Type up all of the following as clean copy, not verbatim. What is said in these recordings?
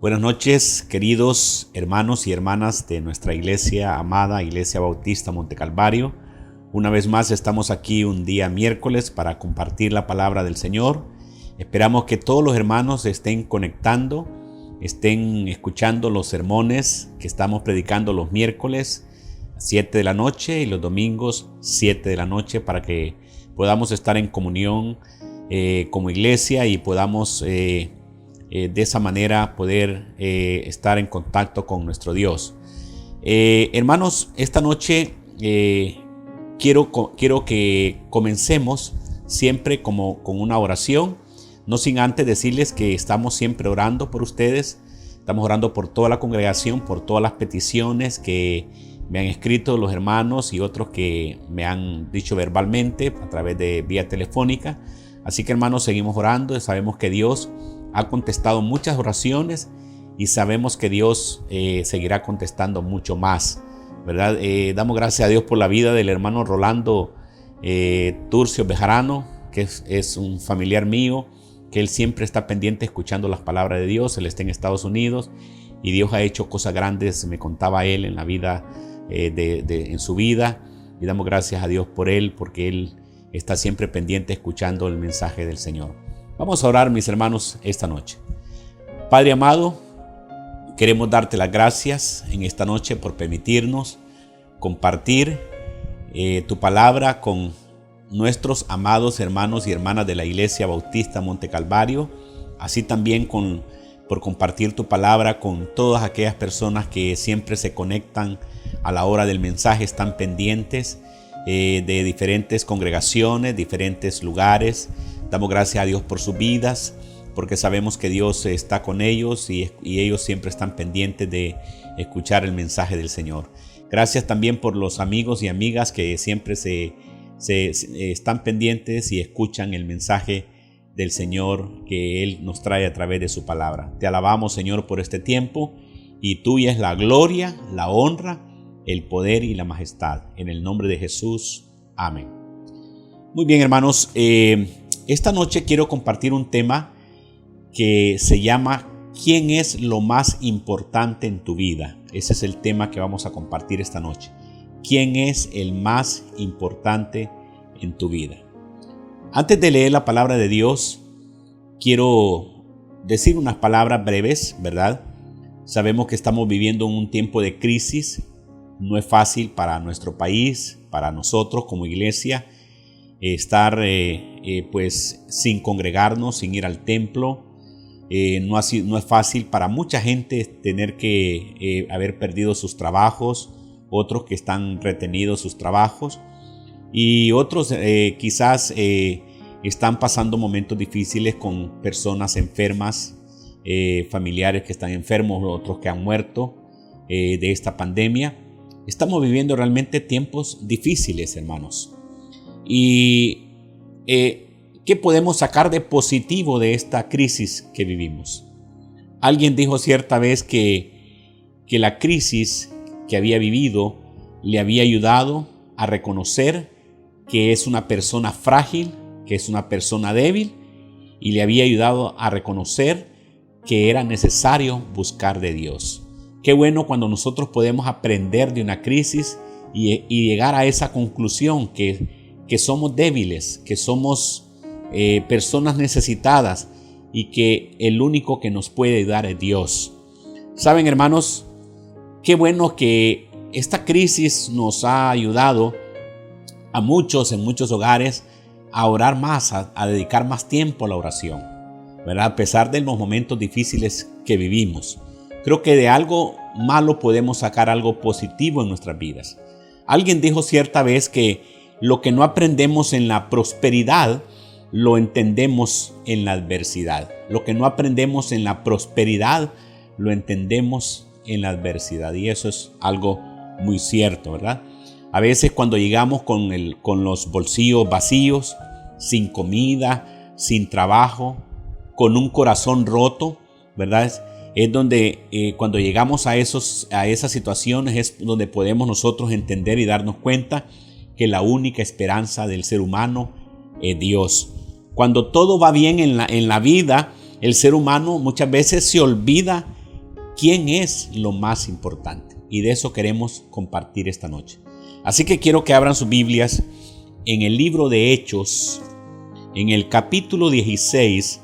Buenas noches, queridos hermanos y hermanas de nuestra iglesia amada, Iglesia Bautista Monte Calvario. Una vez más estamos aquí un día miércoles para compartir la palabra del Señor. Esperamos que todos los hermanos estén conectando, estén escuchando los sermones que estamos predicando los miércoles 7 de la noche y los domingos 7 de la noche para que podamos estar en comunión como iglesia y podamos de esa manera poder estar en contacto con nuestro Dios. Hermanos, esta noche quiero que comencemos siempre con una oración, no sin antes decirles que estamos siempre orando por ustedes. Estamos orando por toda la congregación, por todas las peticiones que me han escrito los hermanos y otros que me han dicho verbalmente a través de vía telefónica. Así que, hermanos, seguimos orando. Sabemos que Dios ha contestado muchas oraciones y sabemos que Dios seguirá contestando mucho más, ¿verdad? Damos gracias a Dios por la vida del hermano Rolando Turcio Bejarano, que es un familiar mío, que él siempre está pendiente escuchando las palabras de Dios. Él está en Estados Unidos y Dios ha hecho cosas grandes, me contaba él en la vida, en su vida, y damos gracias a Dios por él, porque él está siempre pendiente escuchando el mensaje del Señor. Vamos a orar, mis hermanos, esta noche. Padre amado, queremos darte las gracias en esta noche por permitirnos compartir tu palabra con nuestros amados hermanos y hermanas de la Iglesia Bautista Monte Calvario, así también por compartir tu palabra con todas aquellas personas que siempre se conectan a la hora del mensaje, están pendientes de diferentes congregaciones, diferentes lugares. Damos gracias a Dios por sus vidas, porque sabemos que Dios está con ellos y ellos siempre están pendientes de escuchar el mensaje del Señor. Gracias también por los amigos y amigas que siempre se están pendientes y escuchan el mensaje del Señor que Él nos trae a través de su palabra. Te alabamos, Señor, por este tiempo, y tuya es la gloria, la honra, el poder y la majestad. En el nombre de Jesús. Amén. Muy bien, hermanos. Esta noche quiero compartir un tema que se llama ¿quién es lo más importante en tu vida? Ese es el tema que vamos a compartir esta noche. ¿Quién es el más importante en tu vida? Antes de leer la palabra de Dios, quiero decir unas palabras breves, ¿verdad? Sabemos que estamos viviendo un tiempo de crisis. No es fácil para nuestro país, para nosotros como iglesia, estar pues sin congregarnos, sin ir al templo. No es fácil para mucha gente tener que haber perdido sus trabajos, otros que están retenidos sus trabajos, y otros quizás están pasando momentos difíciles con personas enfermas, familiares que están enfermos, otros que han muerto de esta pandemia. Estamos viviendo realmente tiempos difíciles, hermanos. Y ¿qué podemos sacar de positivo de esta crisis que vivimos? Alguien dijo cierta vez que la crisis que había vivido le había ayudado a reconocer que es una persona frágil, que es una persona débil, y le había ayudado a reconocer que era necesario buscar de Dios. Qué bueno cuando nosotros podemos aprender de una crisis y llegar a esa conclusión que somos débiles, que somos personas necesitadas y que el único que nos puede ayudar es Dios. Saben, hermanos, qué bueno que esta crisis nos ha ayudado a muchos, en muchos hogares, a orar más, a dedicar más tiempo a la oración, ¿verdad? A pesar de los momentos difíciles que vivimos. Creo que de algo malo podemos sacar algo positivo en nuestras vidas. Alguien dijo cierta vez que lo que no aprendemos en la prosperidad, lo entendemos en la adversidad. Lo que no aprendemos en la prosperidad, lo entendemos en la adversidad. Y eso es algo muy cierto, ¿verdad? A veces cuando llegamos con los bolsillos vacíos, sin comida, sin trabajo, con un corazón roto, ¿verdad? Es donde cuando llegamos a esas situaciones es donde podemos nosotros entender y darnos cuenta que la única esperanza del ser humano es Dios. Cuando todo va bien en la vida, el ser humano muchas veces se olvida quién es lo más importante. Y de eso queremos compartir esta noche. Así que quiero que abran sus Biblias en el libro de Hechos, en el capítulo 16.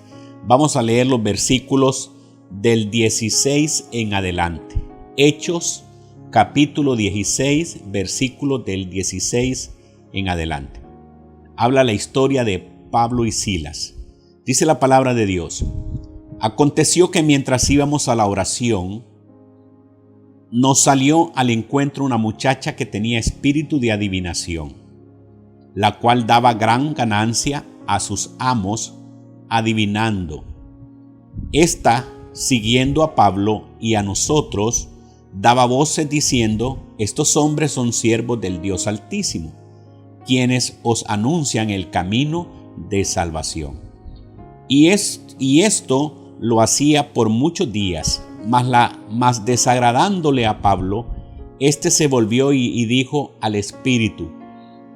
Vamos a leer los versículos del 16 en adelante. Hechos, capítulo 16, versículos del 16 en adelante. Habla la historia de Pablo y Silas. Dice la palabra de Dios: aconteció que mientras íbamos a la oración, nos salió al encuentro una muchacha que tenía espíritu de adivinación, la cual daba gran ganancia a sus amos adivinando. Esta, siguiendo a Pablo y a nosotros, daba voces diciendo: estos hombres son siervos del Dios Altísimo, quienes os anuncian el camino de salvación. Y esto lo hacía por muchos días, mas desagradándole a Pablo, éste se volvió y dijo al espíritu: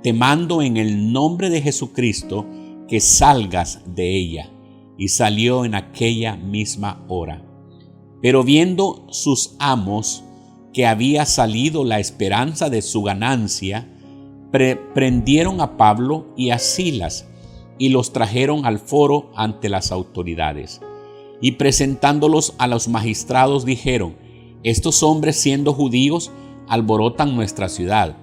te mando en el nombre de Jesucristo que salgas de ella. Y salió en aquella misma hora. Pero viendo sus amos que había salido la esperanza de su ganancia, prendieron a Pablo y a Silas y los trajeron al foro ante las autoridades. Y presentándolos a los magistrados dijeron: estos hombres, siendo judíos, alborotan nuestra ciudad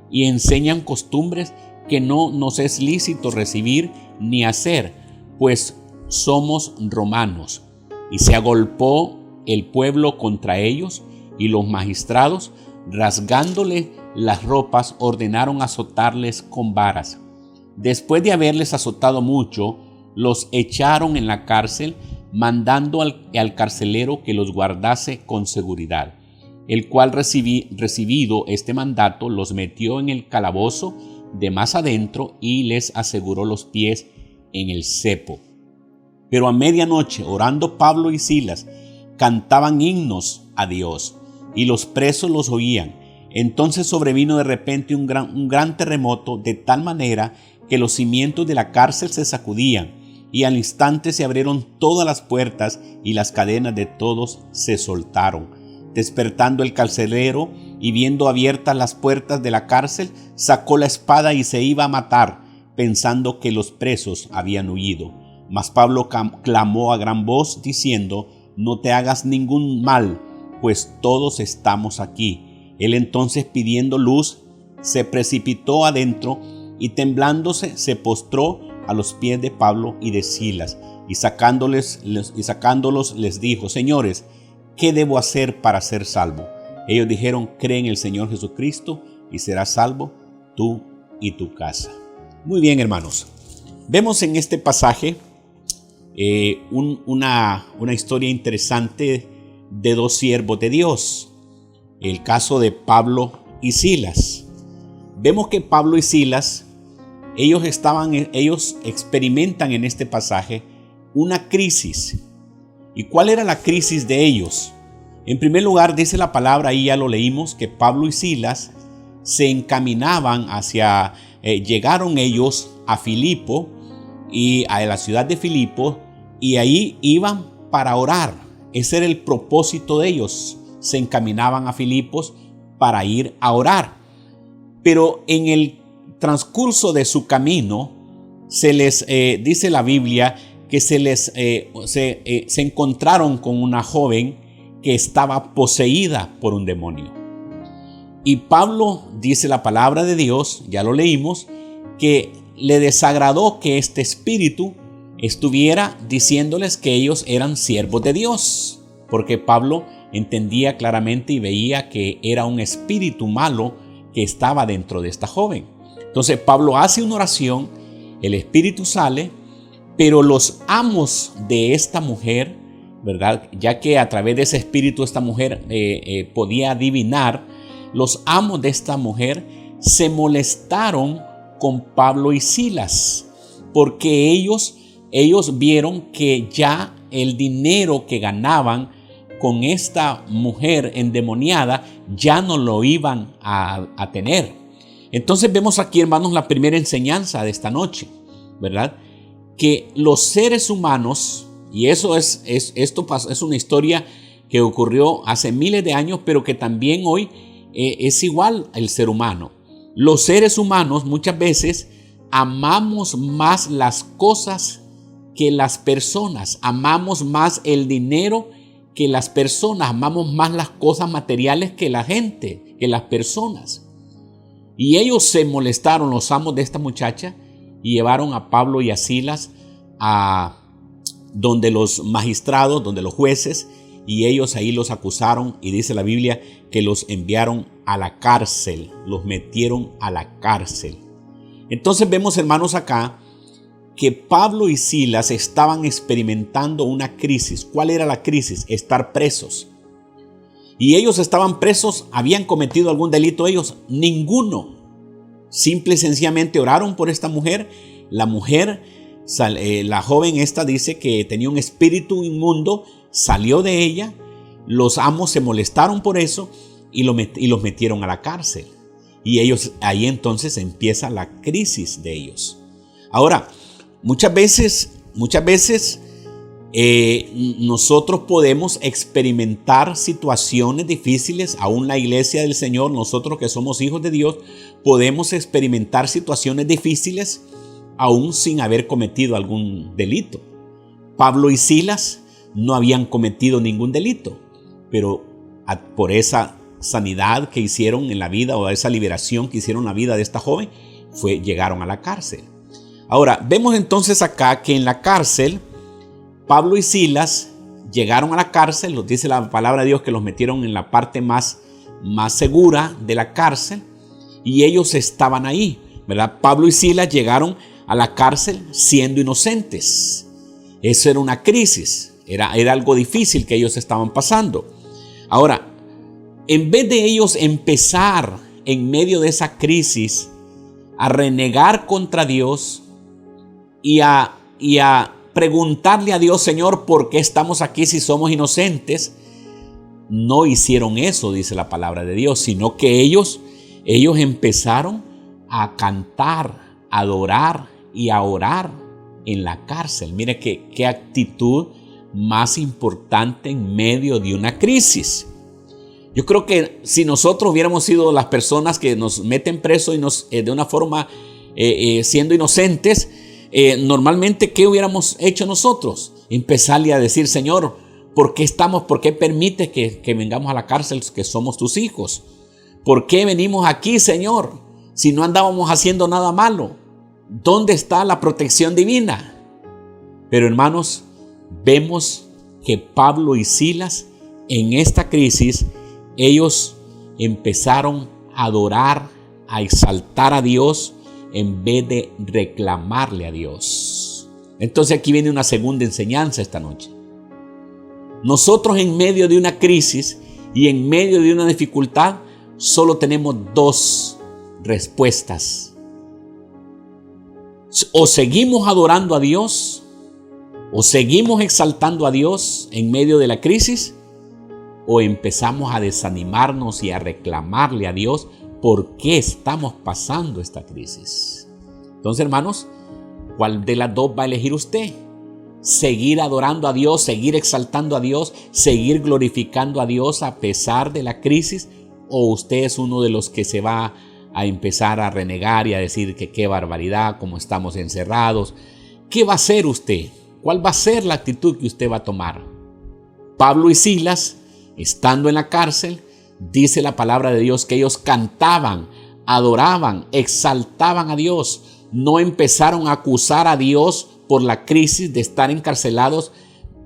y enseñan costumbres que no nos es lícito recibir ni hacer, pues somos romanos. Y se agolpó el pueblo contra ellos, y los magistrados, rasgándole las ropas, ordenaron azotarles con varas. Después de haberles azotado mucho, los echaron en la cárcel, mandando al carcelero que los guardase con seguridad, el cual, recibido este mandato, los metió en el calabozo de más adentro y les aseguró los pies en el cepo. Pero a medianoche, orando Pablo y Silas, cantaban himnos a Dios, y los presos los oían. Entonces sobrevino de repente un gran terremoto, de tal manera que los cimientos de la cárcel se sacudían, y al instante se abrieron todas las puertas, y las cadenas de todos se soltaron. Despertando el carcelero, y viendo abiertas las puertas de la cárcel, sacó la espada y se iba a matar, pensando que los presos habían huido. Mas Pablo clamó a gran voz, diciendo: no te hagas ningún mal, pues todos estamos aquí. Él entonces, pidiendo luz, se precipitó adentro, y temblándose se postró a los pies de Pablo y de Silas, y sacándolos les dijo: señores, ¿qué debo hacer para ser salvo? Ellos dijeron: cree en el Señor Jesucristo y serás salvo tú y tu casa. Muy bien, hermanos. Vemos en este pasaje una historia interesante de dos siervos de Dios. El caso de Pablo y Silas. Vemos que Pablo y Silas, ellos experimentan en este pasaje una crisis. ¿Y cuál era la crisis de ellos? En primer lugar, dice la palabra, ahí ya lo leímos, que Pablo y Silas se encaminaban llegaron ellos a Filipo y a la ciudad de Filipo, y ahí iban para orar. Ese era el propósito de ellos. Se encaminaban a Filipos para ir a orar. Pero en el transcurso de su camino, se les dice la Biblia que se encontraron con una joven que estaba poseída por un demonio. Y Pablo, dice la palabra de Dios, ya lo leímos, que le desagradó que este espíritu estuviera diciéndoles que ellos eran siervos de Dios, porque Pablo entendía claramente y veía que era un espíritu malo que estaba dentro de esta joven. Entonces Pablo hace una oración, el espíritu sale, pero los amos de esta mujer, ¿verdad? Ya que a través de ese espíritu esta mujer podía adivinar, los amos de esta mujer se molestaron con Pablo y Silas, porque ellos vieron que ya el dinero que ganaban con esta mujer endemoniada ya no lo iban a tener. Entonces vemos aquí, hermanos, la primera enseñanza de esta noche, ¿verdad? Que los seres humanos, y esto es una historia que ocurrió hace miles de años, pero que también hoy es igual el ser humano. Los seres humanos muchas veces amamos más las cosas que las personas, amamos más el dinero que las personas, amamos más las cosas materiales que la gente, que las personas. Y ellos se molestaron, los amos de esta muchacha, y llevaron a Pablo y a Silas a donde los magistrados, donde los jueces, y ellos ahí los acusaron, y dice la Biblia que los enviaron a la cárcel, los metieron a la cárcel. Entonces vemos, hermanos, acá que Pablo y Silas estaban experimentando una crisis. ¿Cuál era la crisis? Estar presos. Y ellos estaban presos, ¿habían cometido algún delito ellos? Ninguno. Simple y sencillamente oraron por esta mujer. La mujer, la joven esta dice que tenía un espíritu inmundo, salió de ella, los amos se molestaron por eso y los metieron a la cárcel. Y ellos, ahí entonces empieza la crisis de ellos. Ahora, muchas veces nosotros podemos experimentar situaciones difíciles, aún la iglesia del Señor, nosotros que somos hijos de Dios, podemos experimentar situaciones difíciles aún sin haber cometido algún delito. Pablo y Silas no habían cometido ningún delito, pero por esa sanidad que hicieron en la vida, o esa liberación que hicieron en la vida de esta joven, llegaron a la cárcel. Ahora, vemos entonces acá que en la cárcel, Pablo y Silas llegaron a la cárcel, nos dice la palabra de Dios que los metieron en la parte más segura de la cárcel, y ellos estaban ahí, ¿verdad? Pablo y Silas llegaron a la cárcel siendo inocentes. Eso era una crisis, era algo difícil que ellos estaban pasando. Ahora, en vez de ellos empezar en medio de esa crisis a renegar contra Dios y a preguntarle a Dios, Señor, ¿por qué estamos aquí si somos inocentes? No hicieron eso, dice la palabra de Dios, sino que ellos empezaron a cantar, a adorar y a orar en la cárcel. Mire qué actitud más importante en medio de una crisis. Yo creo que si nosotros hubiéramos sido las personas que nos meten preso y nos de una forma siendo inocentes, normalmente ¿qué hubiéramos hecho nosotros? Empezarle a decir, Señor, ¿por qué permites que vengamos a la cárcel, que somos tus hijos? ¿Por qué venimos aquí, Señor, si no andábamos haciendo nada malo? ¿Dónde está la protección divina? Pero hermanos, vemos que Pablo y Silas en esta crisis, ellos empezaron a adorar, a exaltar a Dios en vez de reclamarle a Dios. Entonces aquí viene una segunda enseñanza esta noche. Nosotros en medio de una crisis y en medio de una dificultad solo tenemos dos respuestas. O seguimos adorando a Dios, o seguimos exaltando a Dios en medio de la crisis, o empezamos a desanimarnos y a reclamarle a Dios por qué estamos pasando esta crisis. Entonces, hermanos, ¿cuál de las dos va a elegir usted? ¿Seguir adorando a Dios, seguir exaltando a Dios, seguir glorificando a Dios a pesar de la crisis? ¿O usted es uno de los que se va a empezar a renegar y a decir que qué barbaridad, cómo estamos encerrados? ¿Qué va a hacer usted? ¿Cuál va a ser la actitud que usted va a tomar? Pablo y Silas, estando en la cárcel, dice la palabra de Dios que ellos cantaban, adoraban, exaltaban a Dios. No empezaron a acusar a Dios por la crisis de estar encarcelados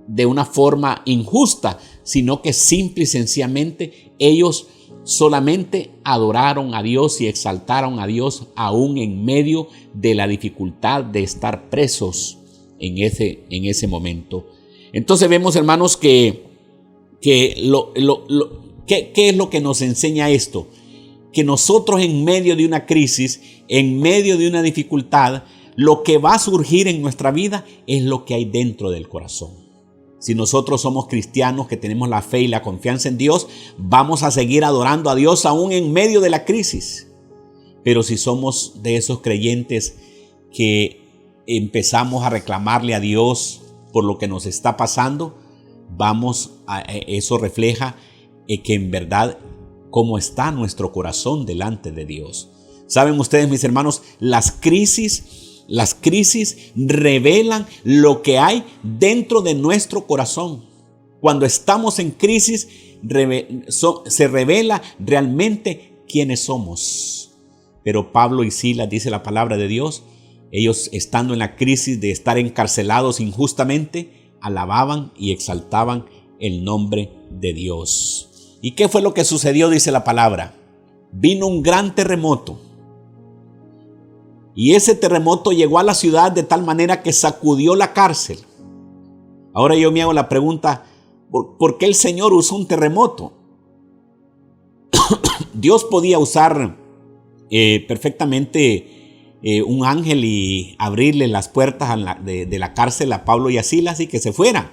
de una forma injusta, sino que simple y sencillamente ellos solamente adoraron a Dios y exaltaron a Dios aún en medio de la dificultad de estar presos en ese momento. Entonces vemos, hermanos, ¿qué es lo que nos enseña esto? Que nosotros en medio de una crisis, en medio de una dificultad, lo que va a surgir en nuestra vida es lo que hay dentro del corazón. Si nosotros somos cristianos que tenemos la fe y la confianza en Dios, vamos a seguir adorando a Dios aún en medio de la crisis. Pero si somos de esos creyentes que empezamos a reclamarle a Dios por lo que nos está pasando, eso refleja que en verdad cómo está nuestro corazón delante de Dios. Saben ustedes, mis hermanos, las crisis revelan lo que hay dentro de nuestro corazón. Cuando estamos en crisis, se revela realmente quiénes somos. Pero Pablo y Silas, dice la palabra de Dios, ellos estando en la crisis de estar encarcelados injustamente, alababan y exaltaban el nombre de Dios. ¿Y qué fue lo que sucedió? Dice la palabra. Vino un gran terremoto. Y ese terremoto llegó a la ciudad de tal manera que sacudió la cárcel. Ahora yo me hago la pregunta, ¿por qué el Señor usó un terremoto? Dios podía usar perfectamente un ángel y abrirle las puertas de la cárcel a Pablo y a Silas y que se fueran.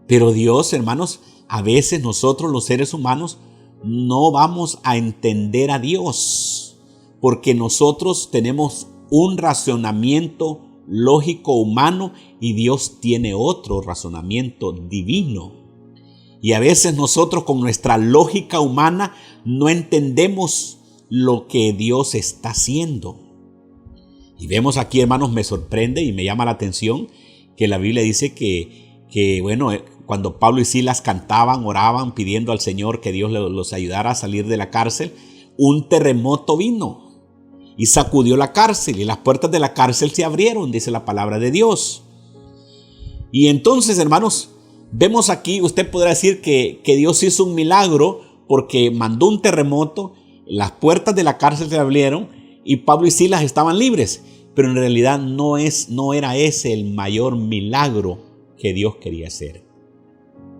Pero Dios, hermanos, a veces nosotros los seres humanos no vamos a entender a Dios, porque nosotros tenemos un razonamiento lógico humano y Dios tiene otro razonamiento divino. Y a veces nosotros con nuestra lógica humana no entendemos lo que Dios está haciendo. Y vemos aquí, hermanos, me sorprende y me llama la atención que la Biblia dice que cuando Pablo y Silas cantaban, oraban, pidiendo al Señor que Dios los ayudara a salir de la cárcel, un terremoto vino y sacudió la cárcel y las puertas de la cárcel se abrieron, dice la palabra de Dios. Y entonces, hermanos, vemos aquí, usted podrá decir que Dios hizo un milagro porque mandó un terremoto, las puertas de la cárcel se abrieron y Pablo y Silas estaban libres. Pero en realidad no era ese el mayor milagro que Dios quería hacer.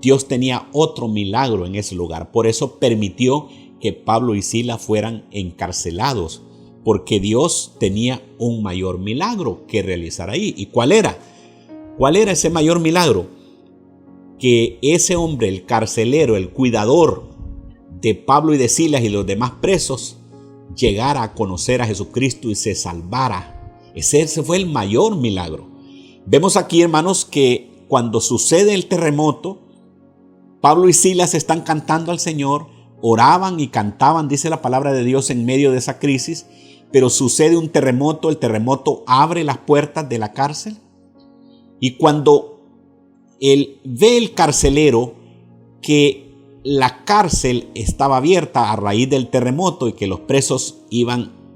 Dios tenía otro milagro en ese lugar. Por eso permitió que Pablo y Silas fueran encarcelados, porque Dios tenía un mayor milagro que realizar ahí. ¿Y cuál era? ¿Cuál era ese mayor milagro? Que ese hombre, el carcelero, el cuidador de Pablo y de Silas y los demás presos, llegara a conocer a Jesucristo y se salvara. Ese fue el mayor milagro. Vemos aquí, hermanos, que cuando sucede el terremoto, Pablo y Silas están cantando al Señor, oraban y cantaban, dice la palabra de Dios, en medio de esa crisis, pero sucede un terremoto, el terremoto abre las puertas de la cárcel y cuando él ve el carcelero que la cárcel estaba abierta a raíz del terremoto y que los presos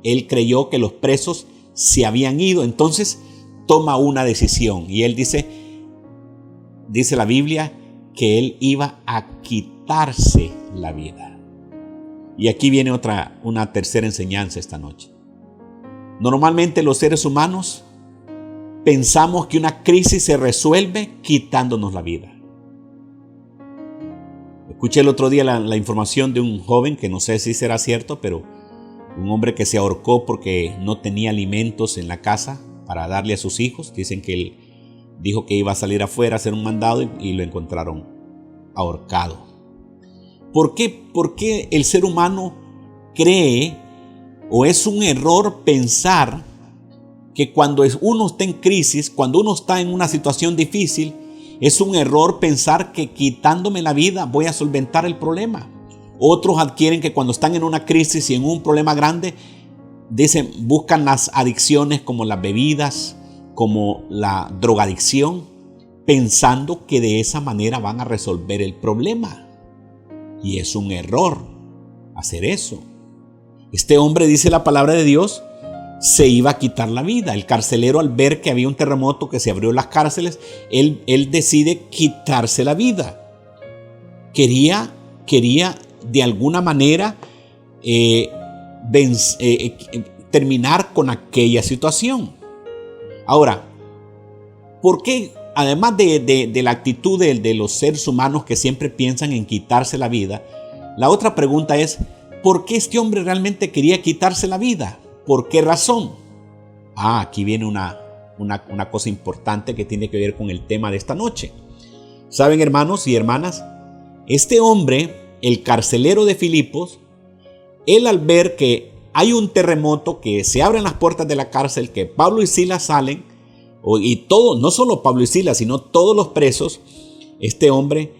él creyó que los presos se habían ido, entonces toma una decisión y él dice la Biblia que él iba a quitarse la vida. Y aquí viene una tercera enseñanza esta noche. Normalmente los seres humanos pensamos que una crisis se resuelve quitándonos la vida. Escuché el otro día la información de un joven que no sé si será cierto, pero un hombre que se ahorcó porque no tenía alimentos en la casa para darle a sus hijos. Dicen que él dijo que iba a salir afuera a hacer un mandado y lo encontraron ahorcado. ¿Por qué el ser humano cree o es un error pensar que cuando uno está en crisis, cuando uno está en una situación difícil, es un error pensar que quitándome la vida voy a solventar el problema? Otros adquieren que cuando están en una crisis y en un problema grande, buscan las adicciones como las bebidas, como la drogadicción, pensando que de esa manera van a resolver el problema. Y es un error hacer eso. Este hombre, dice la palabra de Dios, se iba a quitar la vida. El carcelero, al ver que había un terremoto, que se abrió las cárceles, él decide quitarse la vida. Quería de alguna manera terminar con aquella situación. Ahora, ¿por qué? Además de la actitud de los seres humanos que siempre piensan en quitarse la vida, la otra pregunta es, ¿por qué este hombre realmente quería quitarse la vida? ¿Por qué razón? Aquí viene una cosa importante que tiene que ver con el tema de esta noche. ¿Saben, hermanos y hermanas? Este hombre, el carcelero de Filipos, él al ver que hay un terremoto, que se abren las puertas de la cárcel, que Pablo y Silas salen, y todo, no solo Pablo y Silas, sino todos los presos, Este hombre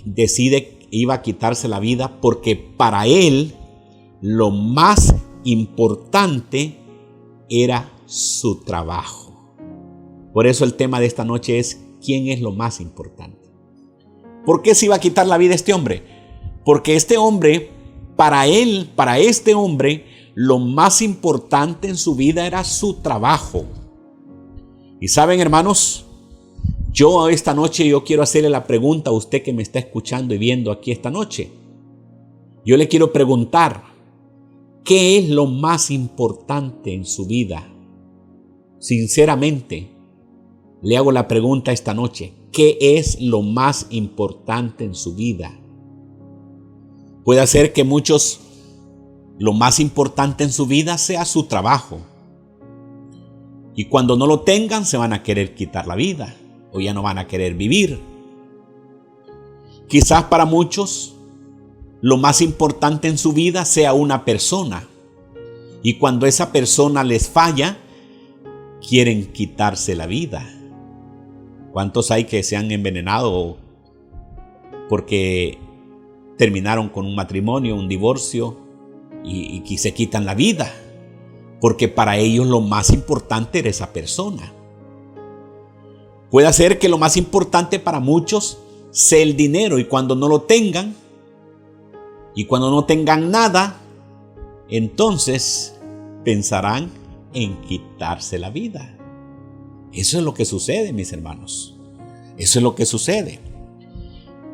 decide iba a quitarse la vida porque para él lo más importante era su trabajo. Por eso el tema de esta noche es: ¿quién es lo más importante? ¿Por qué se iba a quitar la vida este hombre? Porque este hombre, para este hombre, lo más importante en su vida era su trabajo. Y saben, hermanos, yo esta noche quiero hacerle la pregunta a usted que me está escuchando y viendo aquí esta noche. Yo le quiero preguntar: ¿qué es lo más importante en su vida? Sinceramente, le hago la pregunta esta noche: ¿qué es lo más importante en su vida? Puede ser que muchos, lo más importante en su vida sea su trabajo. Y cuando no lo tengan, se van a querer quitar la vida o ya no van a querer vivir. Quizás para muchos, lo más importante en su vida sea una persona. Y cuando esa persona les falla, quieren quitarse la vida. ¿Cuántos hay que se han envenenado porque terminaron con un matrimonio, un divorcio y se quitan la vida? Porque para ellos lo más importante era esa persona. Puede ser que lo más importante para muchos sea el dinero, y cuando no lo tengan y cuando no tengan nada, entonces pensarán en quitarse la vida. Eso es lo que sucede, mis hermanos. Eso es lo que sucede.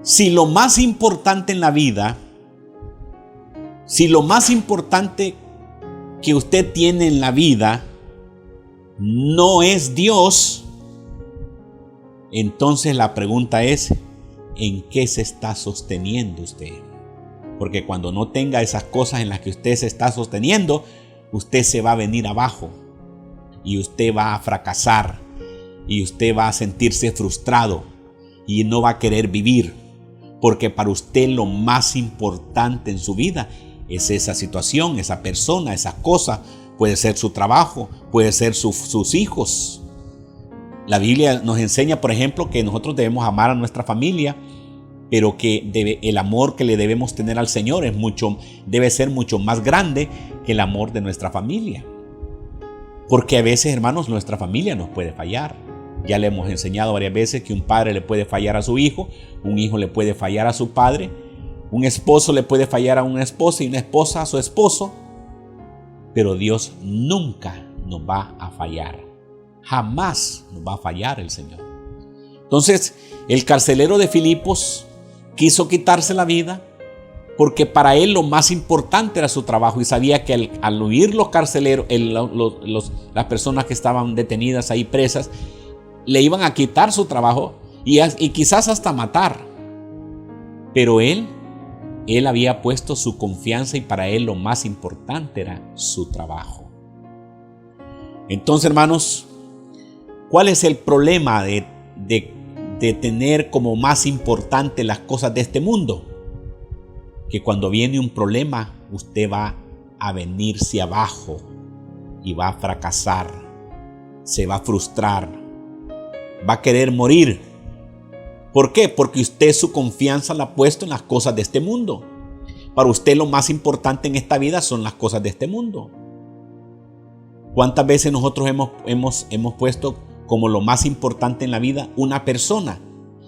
Si lo más importante en la vida, si lo más importante que usted tiene en la vida no es Dios, entonces la pregunta es: ¿en qué se está sosteniendo usted? Porque cuando no tenga esas cosas en las que usted se está sosteniendo, usted se va a venir abajo y usted va a fracasar y usted va a sentirse frustrado y no va a querer vivir, porque para usted lo más importante en su vida es esa situación, esa persona, esa cosa. Puede ser su trabajo, puede ser sus hijos. La Biblia nos enseña, por ejemplo, que nosotros debemos amar a nuestra familia, pero que el amor que le debemos tener al Señor debe ser mucho más grande que el amor de nuestra familia. Porque a veces, hermanos, nuestra familia nos puede fallar. Ya le hemos enseñado varias veces que un padre le puede fallar a su hijo, un hijo le puede fallar a su padre, un esposo le puede fallar a una esposa y una esposa a su esposo, pero Dios nunca nos va a fallar. Jamás nos va a fallar el Señor. Entonces, el carcelero de Filipos quiso quitarse la vida porque para él lo más importante era su trabajo, y sabía que al huir los carceleros, las personas que estaban detenidas ahí presas, le iban a quitar su trabajo y quizás hasta matar. Pero él había puesto su confianza, y para él lo más importante era su trabajo. Entonces, hermanos, ¿cuál es el problema de tener como más importante las cosas de este mundo? Que cuando viene un problema, usted va a venirse abajo y va a fracasar, se va a frustrar, va a querer morir. ¿Por qué? Porque usted su confianza la ha puesto en las cosas de este mundo. Para usted lo más importante en esta vida son las cosas de este mundo. ¿Cuántas veces nosotros hemos puesto como lo más importante en la vida una persona?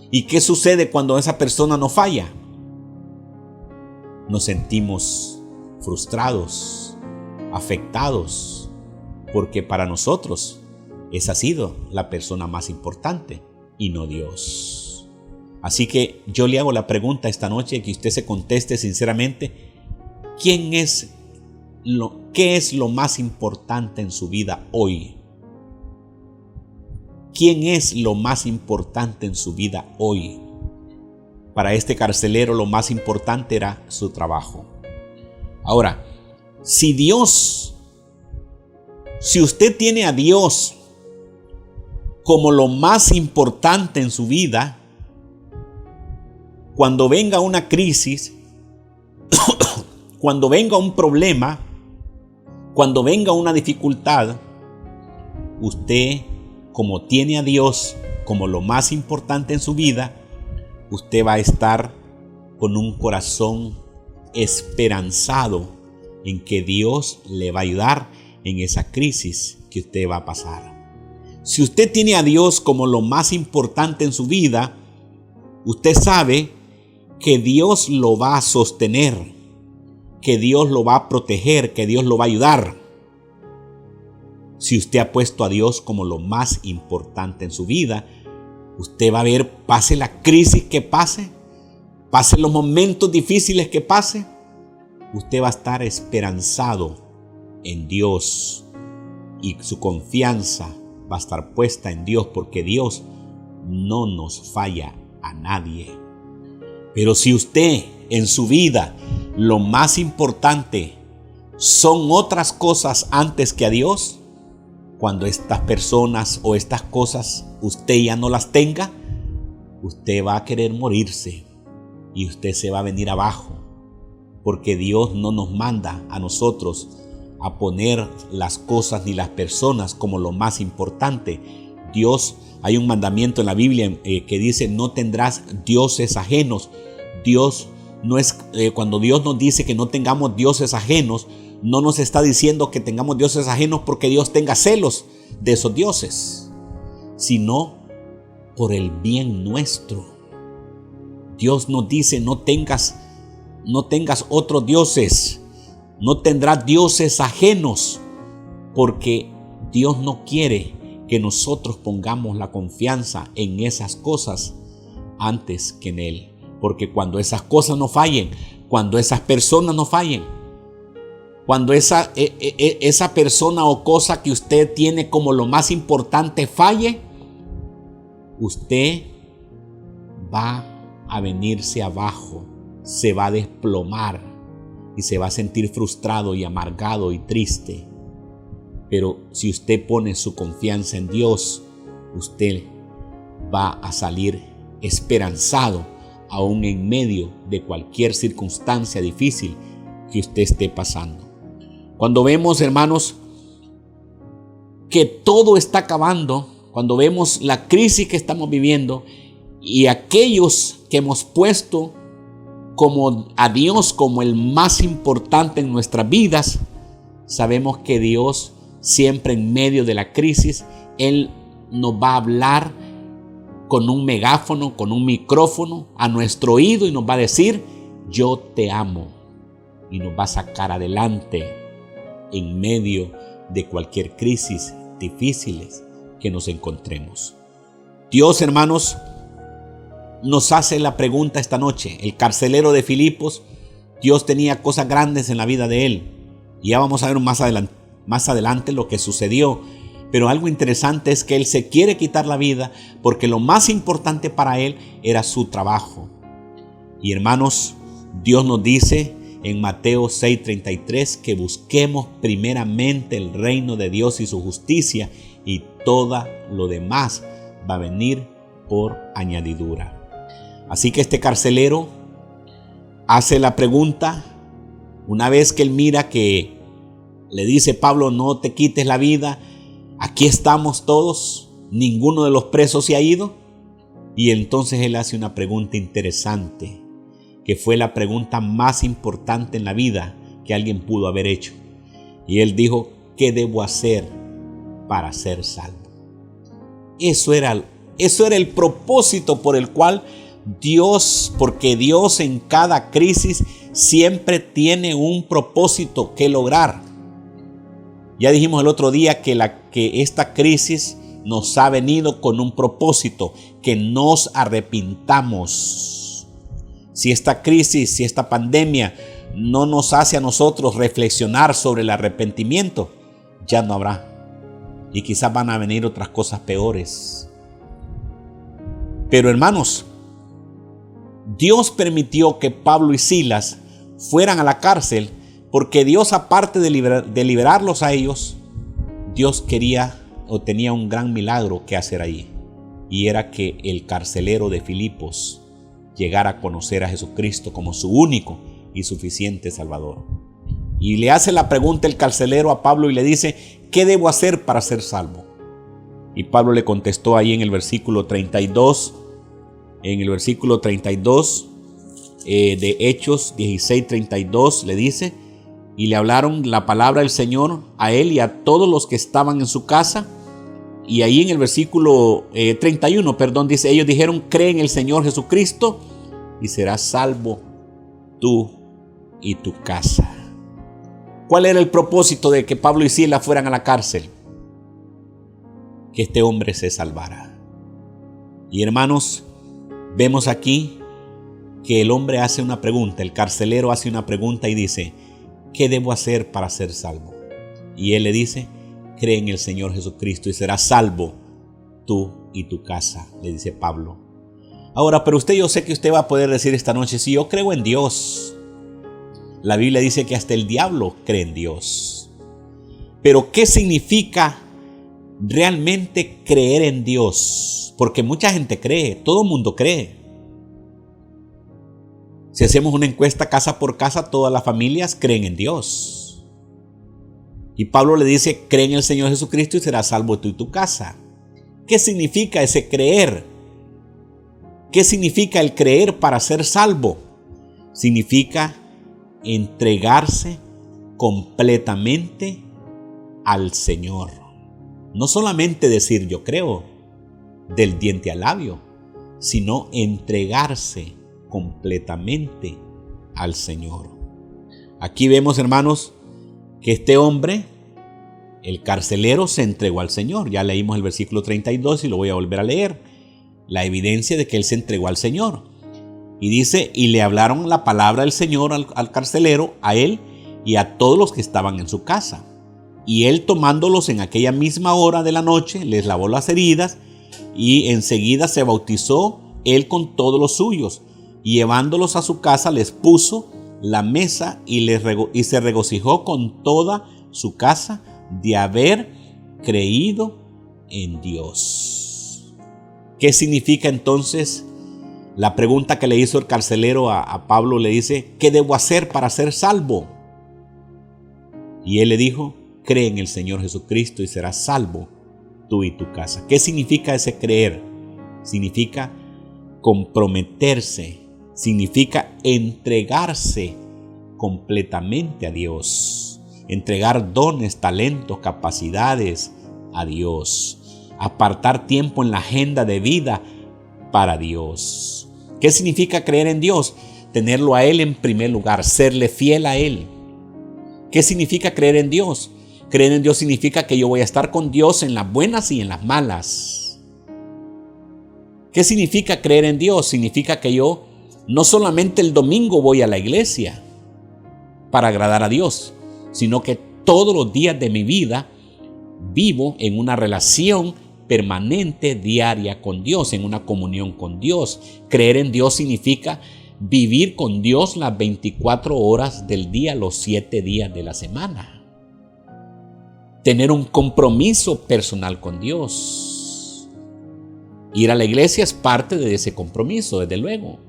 ¿Y qué sucede cuando esa persona nos falla? Nos sentimos frustrados, afectados, porque para nosotros esa ha sido la persona más importante y no Dios. Así que yo le hago la pregunta esta noche, que usted se conteste sinceramente: ¿qué es lo más importante en su vida hoy? ¿Quién es lo más importante en su vida hoy? Para este carcelero lo más importante era su trabajo. Ahora, si usted tiene a Dios como lo más importante en su vida, cuando venga una crisis, cuando venga un problema, cuando venga una dificultad, usted, como tiene a Dios como lo más importante en su vida, usted va a estar con un corazón esperanzado en que Dios le va a ayudar en esa crisis que usted va a pasar. Si usted tiene a Dios como lo más importante en su vida, usted sabe que Dios lo va a sostener, que Dios lo va a proteger, que Dios lo va a ayudar. Si usted ha puesto a Dios como lo más importante en su vida, usted va a ver, pase la crisis que pase, pase los momentos difíciles que pase, usted va a estar esperanzado en Dios y su confianza va a estar puesta en Dios, porque Dios no nos falla a nadie. Pero si usted en su vida lo más importante son otras cosas antes que a Dios, cuando estas personas o estas cosas usted ya no las tenga, usted va a querer morirse y usted se va a venir abajo, porque Dios no nos manda a nosotros a poner las cosas ni las personas como lo más importante. Dios, hay un mandamiento en la Biblia que dice: no tendrás dioses ajenos. Dios no es, cuando Dios nos dice que no tengamos dioses ajenos, no nos está diciendo que tengamos dioses ajenos porque Dios tenga celos de esos dioses, sino por el bien nuestro. Dios nos dice: no tengas otros dioses, no tendrás dioses ajenos, porque Dios no quiere que nosotros pongamos la confianza en esas cosas antes que en Él. Porque cuando esas cosas no fallen, cuando esas personas no fallen, cuando esa persona o cosa que usted tiene como lo más importante falle, usted va a venirse abajo, se va a desplomar y se va a sentir frustrado y amargado y triste. Pero si usted pone su confianza en Dios, usted va a salir esperanzado, aún en medio de cualquier circunstancia difícil que usted esté pasando. Cuando vemos, hermanos, que todo está acabando, cuando vemos la crisis que estamos viviendo y aquellos que hemos puesto como a Dios como el más importante en nuestras vidas, sabemos que Dios siempre en medio de la crisis, Él nos va a hablar con un megáfono, con un micrófono a nuestro oído y nos va a decir: yo te amo, y nos va a sacar adelante en medio de cualquier crisis difíciles que nos encontremos. Dios, hermanos, nos hace la pregunta esta noche. El carcelero de Filipos, Dios tenía cosas grandes en la vida de él, y ya vamos a ver más adelante lo que sucedió. Pero algo interesante es que él se quiere quitar la vida porque lo más importante para él era su trabajo. Y hermanos, Dios nos dice en Mateo 6:33 que busquemos primeramente el reino de Dios y su justicia, y todo lo demás va a venir por añadidura. Así que este carcelero hace la pregunta, una vez que él mira que le dice Pablo: no te quites la vida, aquí estamos todos, ninguno de los presos se ha ido. Y entonces él hace una pregunta interesante, que fue la pregunta más importante en la vida que alguien pudo haber hecho. Y él dijo: ¿qué debo hacer para ser salvo? Eso era el propósito por el cual Dios, porque Dios en cada crisis siempre tiene un propósito que lograr. Ya dijimos el otro día que esta crisis nos ha venido con un propósito, que nos arrepintamos. Si esta crisis, si esta pandemia no nos hace a nosotros reflexionar sobre el arrepentimiento, ya no habrá. Y quizás van a venir otras cosas peores. Pero hermanos, Dios permitió que Pablo y Silas fueran a la cárcel, porque Dios, aparte de liberarlos a ellos, Dios quería o tenía un gran milagro que hacer allí. Y era que el carcelero de Filipos llegara a conocer a Jesucristo como su único y suficiente Salvador. Y le hace la pregunta el carcelero a Pablo y le dice: ¿qué debo hacer para ser salvo? Y Pablo le contestó ahí en el versículo 32 en el versículo 32 de Hechos 16:32 le dice: y le hablaron la palabra del Señor a él y a todos los que estaban en su casa. Y ahí en el versículo 31, dice: ellos dijeron: cree en el Señor Jesucristo y serás salvo tú y tu casa. ¿Cuál era el propósito de que Pablo y Silas fueran a la cárcel? Que este hombre se salvara. Y hermanos, vemos aquí que el hombre hace una pregunta, el carcelero hace una pregunta y dice: ¿qué debo hacer para ser salvo? Y él le dice: cree en el Señor Jesucristo y serás salvo tú y tu casa, le dice Pablo. Ahora, pero yo sé que usted va a poder decir esta noche: si yo creo en Dios. La Biblia dice que hasta el diablo cree en Dios. Pero ¿qué significa realmente creer en Dios? Porque mucha gente cree, todo el mundo cree. Si hacemos una encuesta casa por casa, todas las familias creen en Dios. Y Pablo le dice: cree en el Señor Jesucristo y serás salvo tú y tu casa. ¿Qué significa ese creer? ¿Qué significa el creer para ser salvo? Significa entregarse completamente al Señor. No solamente decir yo creo del diente al labio, sino entregarse completamente al Señor. Aquí vemos, hermanos, que este hombre, el carcelero, se entregó al Señor. Ya leímos el versículo 32 y lo voy a volver a leer. La evidencia de que él se entregó al Señor. Y dice: y le hablaron la palabra del Señor al carcelero, a él y a todos los que estaban en su casa. Y él, tomándolos en aquella misma hora de la noche, les lavó las heridas y enseguida se bautizó él con todos los suyos. Y llevándolos a su casa les puso la mesa y se regocijó con toda su casa de haber creído en Dios. ¿Qué significa entonces la pregunta que le hizo el carcelero a Pablo? Le dice: ¿qué debo hacer para ser salvo? Y él le dijo: cree en el Señor Jesucristo y serás salvo tú y tu casa. ¿Qué significa ese creer? Significa comprometerse, significa entregarse completamente a Dios, entregar dones, talentos, capacidades a Dios, apartar tiempo en la agenda de vida para Dios. ¿Qué significa creer en Dios? Tenerlo a Él en primer lugar, serle fiel a Él. ¿Qué significa creer en Dios? Creer en Dios significa que yo voy a estar con Dios en las buenas y en las malas. ¿Qué significa creer en Dios? Significa que yo no solamente el domingo voy a la iglesia para agradar a Dios, sino que todos los días de mi vida vivo en una relación permanente, diaria con Dios, en una comunión con Dios. Creer en Dios significa vivir con Dios las 24 horas del día, los 7 días de la semana. Tener un compromiso personal con Dios. Ir a la iglesia es parte de ese compromiso, desde luego.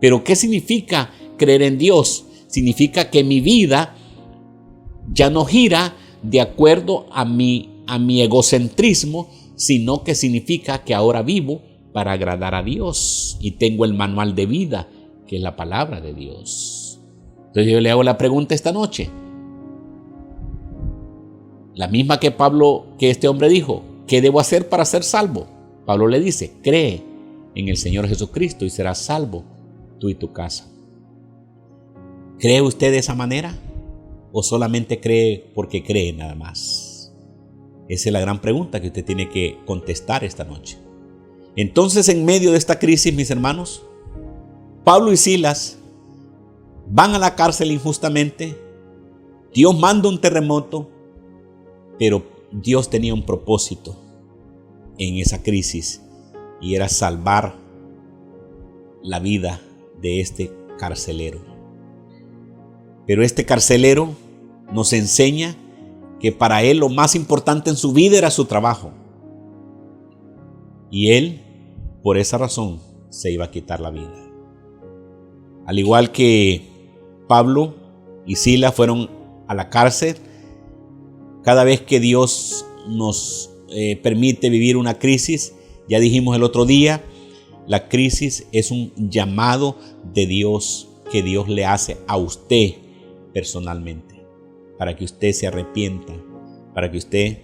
Pero ¿qué significa creer en Dios? Significa que mi vida ya no gira de acuerdo a mi egocentrismo, sino que significa que ahora vivo para agradar a Dios y tengo el manual de vida, que es la palabra de Dios. Entonces yo le hago la pregunta esta noche, la misma que este hombre dijo: ¿qué debo hacer para ser salvo? Pablo le dice: cree en el Señor Jesucristo y serás salvo tú y tu casa. ¿Cree usted de esa manera? ¿O solamente cree porque cree nada más? Esa es la gran pregunta que usted tiene que contestar esta noche. Entonces, en medio de esta crisis, mis hermanos, Pablo y Silas van a la cárcel injustamente. Dios manda un terremoto, pero Dios tenía un propósito en esa crisis y era salvar la vida de este carcelero. Pero este carcelero nos enseña que para él lo más importante en su vida era su trabajo. Y él, por esa razón, se iba a quitar la vida. Al igual que Pablo y Silas fueron a la cárcel, cada vez que Dios nos permite vivir una crisis, ya dijimos el otro día, La crisis es un llamado de Dios que Dios le hace a usted personalmente, para que usted se arrepienta, para que usted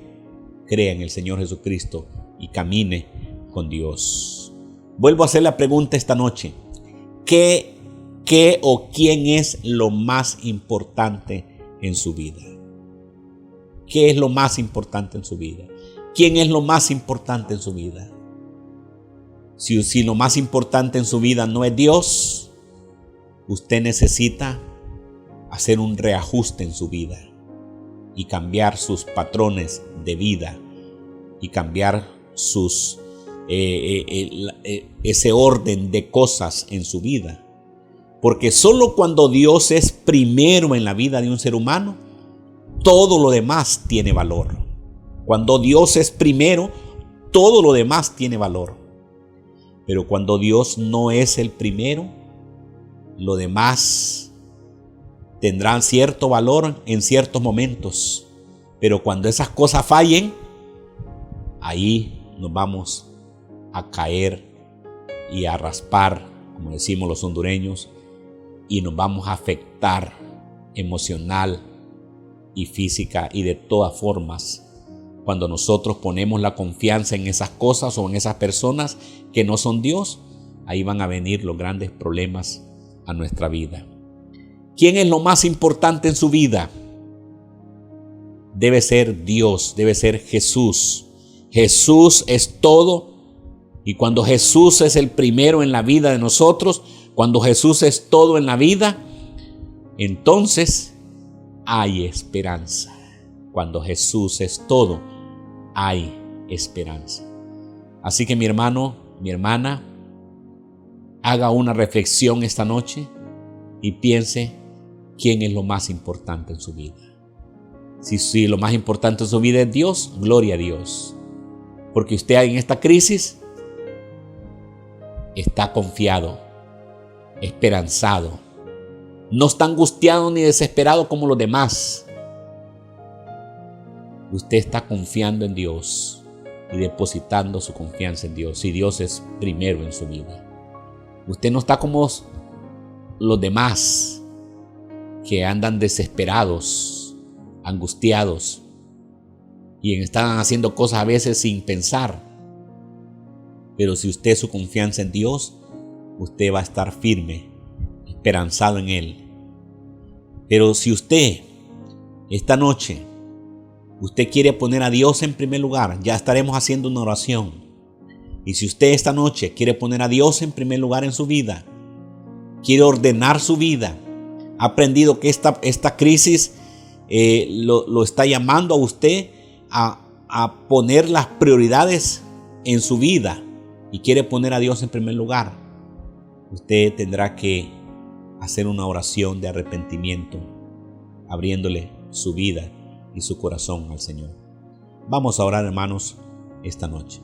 crea en el Señor Jesucristo y camine con Dios. Vuelvo a hacer la pregunta esta noche. ¿Qué o quién es lo más importante en su vida? ¿Qué es lo más importante en su vida? ¿Quién es lo más importante en su vida? Si lo más importante en su vida no es Dios, usted necesita hacer un reajuste en su vida y cambiar sus patrones de vida y cambiar ese orden de cosas en su vida. Porque solo cuando Dios es primero en la vida de un ser humano, todo lo demás tiene valor. Cuando Dios es primero, todo lo demás tiene valor. Pero cuando Dios no es el primero, lo demás tendrán cierto valor en ciertos momentos. Pero cuando esas cosas fallen, ahí nos vamos a caer y a raspar, como decimos los hondureños, y nos vamos a afectar emocional y física y de todas formas. Cuando nosotros ponemos la confianza en esas cosas o en esas personas que no son Dios, ahí van a venir los grandes problemas a nuestra vida. ¿Quién es lo más importante en su vida? Debe ser Dios, debe ser Jesús. Jesús es todo, y cuando Jesús es el primero en la vida de nosotros, cuando Jesús es todo en la vida, entonces hay esperanza. Cuando Jesús es todo, hay esperanza. Así que mi hermano, mi hermana, haga una reflexión esta noche y piense quién es lo más importante en su vida. Si lo más importante en su vida es Dios, gloria a Dios. Porque usted en esta crisis está confiado, esperanzado. No está angustiado ni desesperado como los demás. Usted está confiando en Dios y depositando su confianza en Dios. Y Dios es primero en su vida. Usted no está como los demás que andan desesperados, angustiados y están haciendo cosas a veces sin pensar. Pero si usted su confianza en Dios, usted va a estar firme, esperanzado en Él. Pero si usted esta noche usted quiere poner a Dios en primer lugar, ya estaremos haciendo una oración. Y si usted esta noche quiere poner a Dios en primer lugar en su vida, quiere ordenar su vida, ha aprendido que esta crisis lo está llamando a usted a poner las prioridades en su vida y quiere poner a Dios en primer lugar, usted tendrá que hacer una oración de arrepentimiento, abriéndole su vida y su corazón al Señor. Vamos a orar, hermanos, esta noche.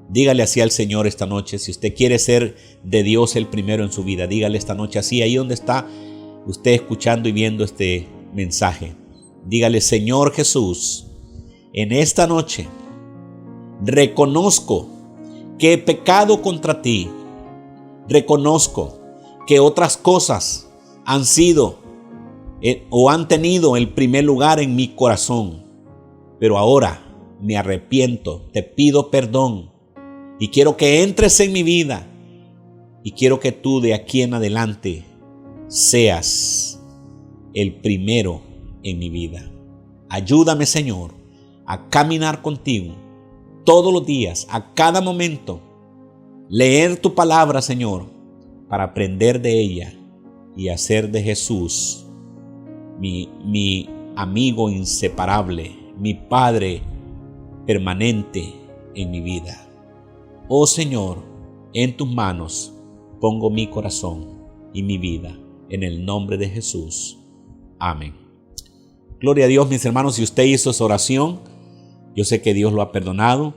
Dígale así al Señor esta noche. Si usted quiere ser de Dios el primero en su vida, dígale esta noche así, ahí donde está usted escuchando y viendo este mensaje. Dígale: Señor Jesús, en esta noche reconozco que he pecado contra ti. Reconozco que otras cosas han sido o han tenido el primer lugar en mi corazón. Pero ahora me arrepiento, te pido perdón y quiero que entres en mi vida y quiero que tú de aquí en adelante seas el primero en mi vida. Ayúdame, Señor, a caminar contigo todos los días, a cada momento, leer tu palabra, Señor, para aprender de ella y hacer de Jesús mi amigo inseparable, mi Padre permanente en mi vida. Oh Señor, en tus manos pongo mi corazón y mi vida, en el nombre de Jesús. Amén. Gloria a Dios, mis hermanos. Si usted hizo esa oración, yo sé que Dios lo ha perdonado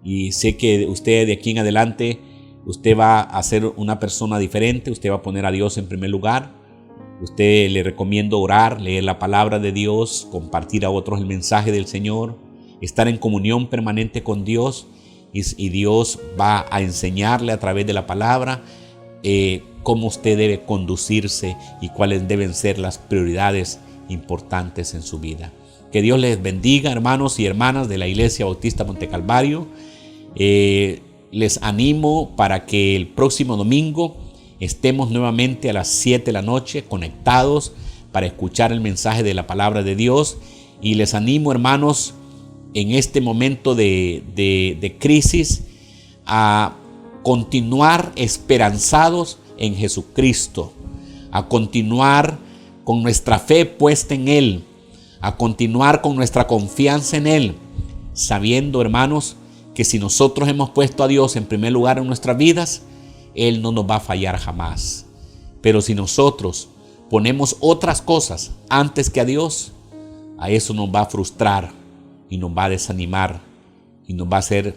y sé que usted de aquí en adelante, usted va a ser una persona diferente. Usted va a poner a Dios en primer lugar. Usted le recomiendo orar, leer la palabra de Dios, compartir a otros el mensaje del Señor, estar en comunión permanente con Dios y Dios va a enseñarle a través de la palabra cómo usted debe conducirse y cuáles deben ser las prioridades importantes en su vida. Que Dios les bendiga, hermanos y hermanas de la Iglesia Bautista Monte Calvario. Les animo para que el próximo domingo estemos nuevamente a las 7 de la noche conectados para escuchar el mensaje de la palabra de Dios. Y les animo, hermanos, en este momento de crisis, a continuar esperanzados en Jesucristo, a continuar con nuestra fe puesta en Él, a continuar con nuestra confianza en Él, sabiendo, hermanos, que si nosotros hemos puesto a Dios en primer lugar en nuestras vidas, Él no nos va a fallar jamás. Pero si nosotros ponemos otras cosas antes que a Dios, a eso nos va a frustrar y nos va a desanimar y nos va a hacer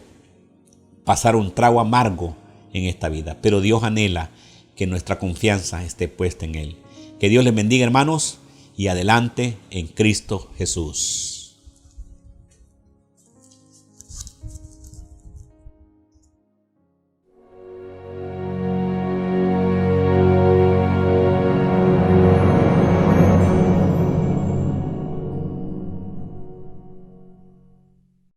pasar un trago amargo en esta vida. Pero Dios anhela que nuestra confianza esté puesta en Él. Que Dios les bendiga, hermanos, y adelante en Cristo Jesús.